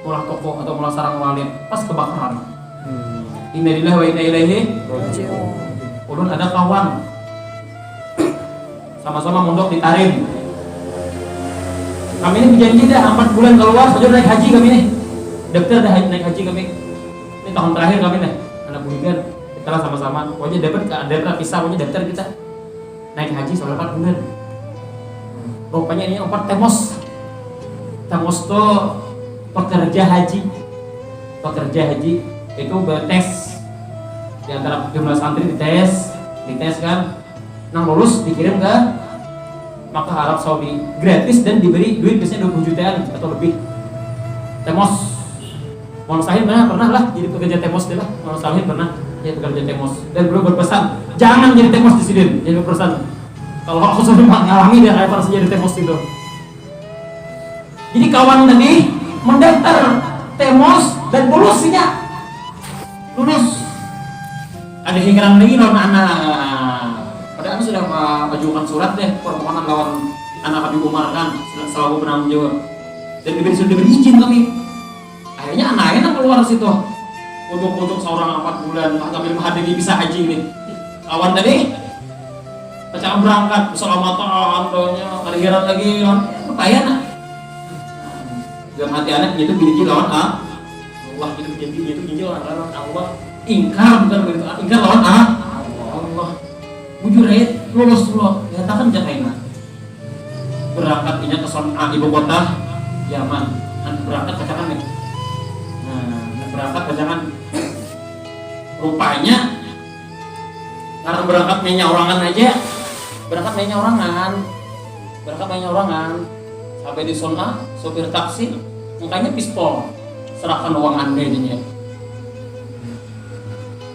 Mulai toko atau mulai sarang walid pas kebakaran. Innalillahi wa inna ilaihi raji'un. Ulun ada kawan sama-sama mondok di Tarim. Kami ini berjanji dah 4 bulan keluar saja naik haji kami nih. Daftar dah naik haji kami. Ini tahun terakhir kami nih. Anak buligan kita lah sama-sama. Pokoknya dapat pisah pokoknya daftar kita. Naik haji selama 4 bulan. Rupanya ini 4 temos. Temos tuh pekerja haji. Pekerja haji itu bertes di antara jumlah santri dites kan. Nang lulus dikirim ke Makkah Arab Saudi gratis dan diberi duit biasanya 20 jutaan atau lebih. Temos. Mau Sahid pernah lah jadi pekerja temos dia lah. Mau Sahid pernah jadi pekerja temos dan belum berpesan jangan jadi temos di sini. Jadi berpesan kalau aku sudah mengalami dia kayak pernah jadi temos itu. Jadi kawan tadi mendaftar temos dan lulusnya lulus. Ada hinggaran lagi lawan anak. Padahal sudah mengajukan surat deh permohonan lawan anak Habib Umar kan selalu penanggung jawab dan sudah diberi izin kami. Akhirnya anaknya keluar situ untuk seorang 4 bulan kami menghadiri bisa haji ini. Kawan tadi pecah berangkat keselamatan doanya kaliran lagi lumayan nak. Dalam hati anak itu pilih lawan Allah itu janji lawan Allah. Ingkar bukan begitu, ingkar lawan Allah. Bujur lulus dulu, nyatakan jakaina. Berangkat ini ke ibu kota Yaman, berangkat kacangan nih. Berangkat kacangan. Rupanya karena berangkat mainnya orangan aja, berangkat mainnya orangan. Sampai di zona sopir taksi, mukanya pistol, serahkan uang anda ini.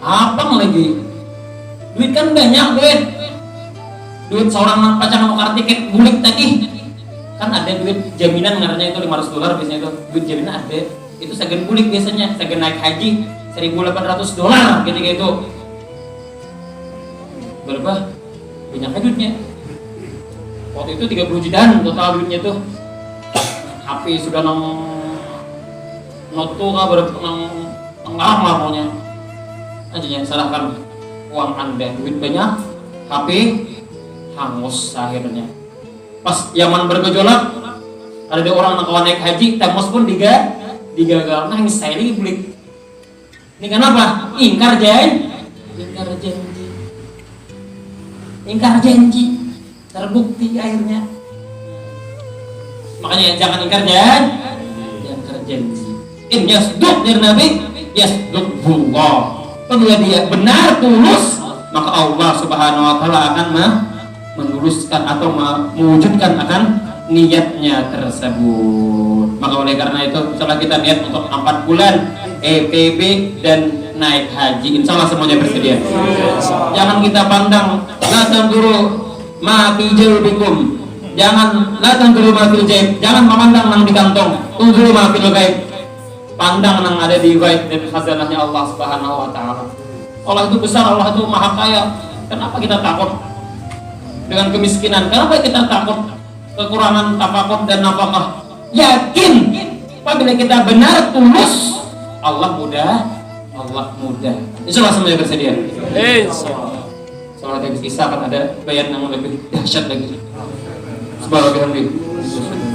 Abang lagi. Duit kan banyak duit seorang pacar mau tiket bulik tadi kan ada duit jaminan ngarannya itu $500 biasanya itu duit jaminan ada itu segen bulik biasanya segen naik haji $1.800 ketika itu berapa banyak duitnya waktu itu 30 jutaan total duitnya tuh HP sudah notu kah berapa ngelarang lah pokoknya aja salahkan uang anda, duit banyak, HP hangus akhirnya. Pas Yaman bergejolak, ada orang nak naik haji, temos pun digagal. Nah ini saya ini beli. Ini kenapa? Ingkar janji. ingkar janji, terbukti akhirnya. Makanya jangan ingkar janji. In yasduq dari Nabi, yasduqullah. Apabila dia benar tulus, maka Allah Subhanahu wa taala akan menuluskan atau mewujudkan akan niatnya tersebut. Maka oleh karena itu, setelah kita niat untuk 4 bulan EPB dan naik haji, insya Allah semuanya bersedia. Jangan kita pandang la tanzuru ma fi jaybikum, jangan la tanzuru ma fil jayb, jangan memandang nang di kantong, tunzuru ma fil ghaib, pandang nang ada di ghaib dan khazanahnya Allah Subhanahu wa taala. Allah itu besar, Allah itu maha kaya. Kenapa kita takut dengan kemiskinan? Kenapa kita takut kekurangan tafakur dan nafkah? Yakin apabila kita benar tulus, Allah mudah. Insya Allah semuanya bersedia. Insyaallah. Salat habis Isya akan ada bayan yang lebih dahsyat lagi. Subhanallah.